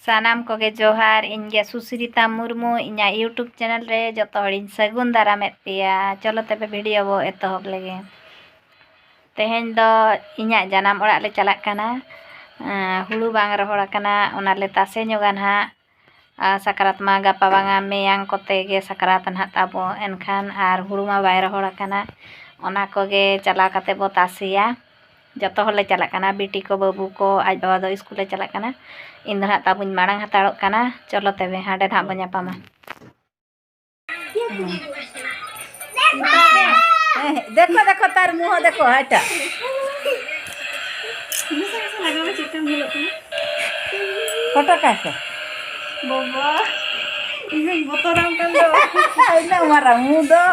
सानाम कोगे जोहार इनगे सुश्रिता मुर्मू इना YouTube channel रे जतो हड़िन सगुन दारामेद पेया। चलो तबे वीडियो बो एतहब लेगे। तेहेन दो इना जानाम ओड़ा ले चलाक काना। हुड़ू बांग रहोड़ काना ओनाले तासे ᱧᱚᱜᱟᱱ ᱦᱟᱸᱜ ᱥᱟᱠᱨᱟᱛ ᱢᱟ ᱜᱟᱯᱟ ᱵᱟᱝᱟ ᱢᱮᱭᱟᱝ ᱠᱚᱛᱮ ᱜᱮ ᱥᱟᱠᱨᱟᱛ ᱱᱟᱦᱟᱜ ᱛᱟᱵᱚ ᱮᱱᱠᱷᱟᱱ ᱟᱨ ᱦᱩᱲᱩ ᱢᱟ ᱵᱟᱭ ᱨᱚᱦᱚᱲ ᱟᱠᱟᱱᱟ ᱚᱱᱟ ᱠᱚᱜᱮ ᱪᱟᱞᱟᱣ ᱠᱟᱛᱮ ᱵᱚ ᱛᱟᱥᱮᱭᱟ। ᱡᱚᱛᱚ ᱦᱚᱲ ᱞᱮ ᱪᱟᱞᱟᱜ ᱠᱟᱱᱟ ᱵᱤᱴᱤ ᱠᱚ ᱵᱟᱹᱵᱩ ᱠᱚ ᱟᱡ ᱵᱟᱵᱟ ᱫᱚ ᱥᱠᱩᱞ ᱞᱮ ᱪᱟᱞᱟᱜ ᱠᱟᱱᱟ। ᱤᱧ ᱫᱚ ᱱᱟᱦᱟᱜ ᱛᱟᱵᱚᱧ ᱢᱟᱲᱟᱝ ᱦᱟᱛᱟᱲᱚᱜ ᱠᱟᱱᱟ। चलो तबे हांडे नहाᱜ बो ᱧᱟᱯᱟᱢᱟ। देखो देखो तार मुंह देखो हटा फोटो कैसे बाबा इसे बोतराम kan do ina marah muh do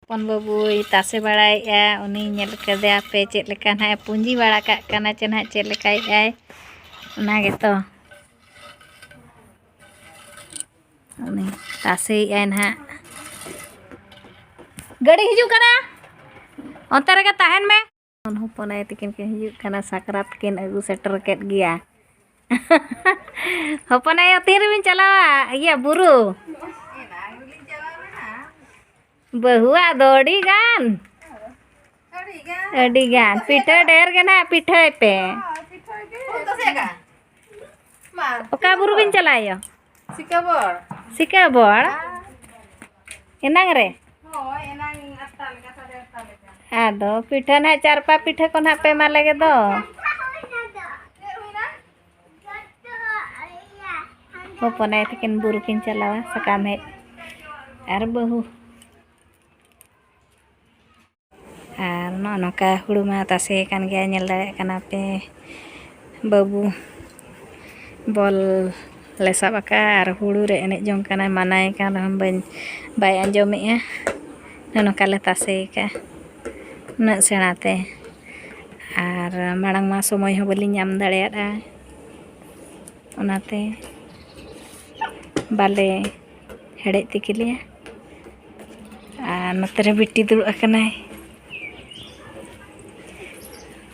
पन बाबू तासे बड़ाएगा उनी ñel कदे पे चेक लेका ना पूंजी बड़ा का कना चे ना चेक लेकाय आय उना गे तो उनी तासे आय ना गड़ी हिजू कना ओते रे ताहन में उन होपनाय तिकिन के हिजू कना साकरात किन अगु सेटर केट गिया होपनाय तीर बिन चलावा ये बुरु बहुआ दोड़ी गान अड़ी गान पिठा डेर के ना पिठा पे ओका बुरु बिन चलायो सिकाबड़ एनांग रे आदो पिठा ना चारपा पिठा को ना पे माले के दो होपनाय तिकिन बुरु किन चलावा सकाम है आर बहु आर नोका हुड़ू मा तासे कान गया ñel दाड़े काना पे बाबू बॉल ले साब आका आर हुड़ू रे एने जों काना मानाय कान हम बाय आंजोमेया नोका ले तासे का न सेणाते आर माड़ांग मा समय हो बलि ñam दाड़ेया ओनाते बाले हेड़े तिकिलिया आर नतरे बिटी दुड़ अकनाय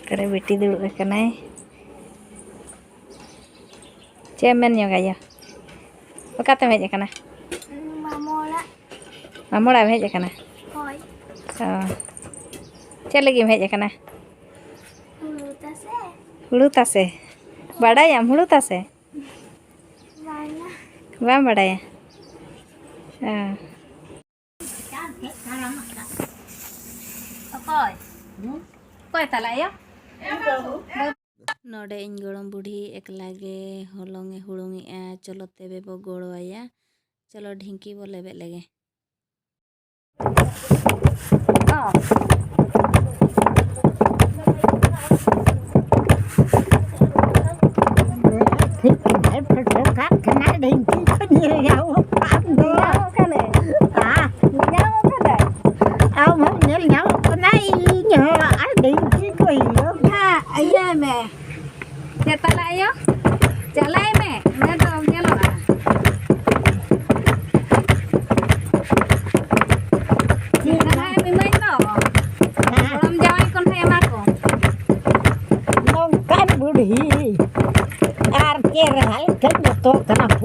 तेरे बेटी दुड़ कनाय चेमेन ñogayo ओकाते हेज कना मामोड़ा हेज कना होय चे लगी हेज कना हुड़ू तासे बाड़ायाम हुड़ू तासे बाम बाड़ाया कोई तलायो नोडे इन गड़म बुढ़ी एकला गे हलंगे हुड़ुंगी चलो तेबे बो गोड़वाया चलो ढिंकी बो लेबे लेगे Talayo, jalai me, nggak dong nyalo ah. Jalai me main to, belum jawai kon saya mako. Nongkan budhi, arker hal kan betul kenapa